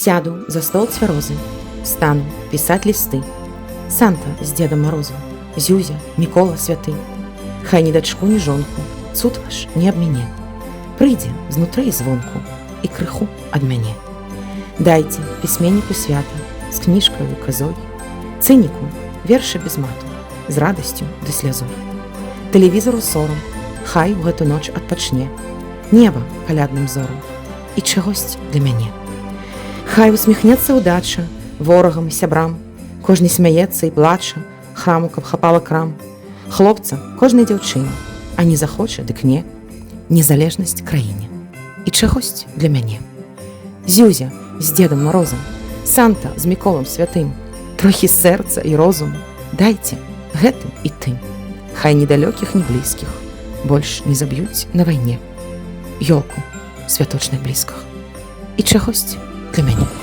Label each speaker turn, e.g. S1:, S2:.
S1: Сяду за стол цвярозы, стану пісаць лісты. Санта з Дзедам Морозам, Зюзя, Мікола святы. Хай ні дачку, ні жонку, цуд ваш не аб мяне. Прыйдзе знутры і звонку, і крыху ад мяне. Дайце пісьменніку свята з кніжкаю казой, цыніку вершы без мату, з радасцю ды слязой. Тэлевізору сорам, хай у гэту ноч адпачне, неба калядным зорам і чагось для мяне. Хай усміхнецца ўдача ворагам і сябрам, кожны смяецца і плача, храму, каб хапала крам. Хлопца кожнай дзяўчыне, а не захоча, дык не, незалежнасць краіне і чагось для мяне. Зюзя з Дзедам Морозам, Санта з Міколам святым, трохі сэрца і розуму дайце гэтым і тым. Хай ні далёкіх, ні блізкіх больш не заб'юць на вайне. Ёлку святочных блізках і чагось для мяне.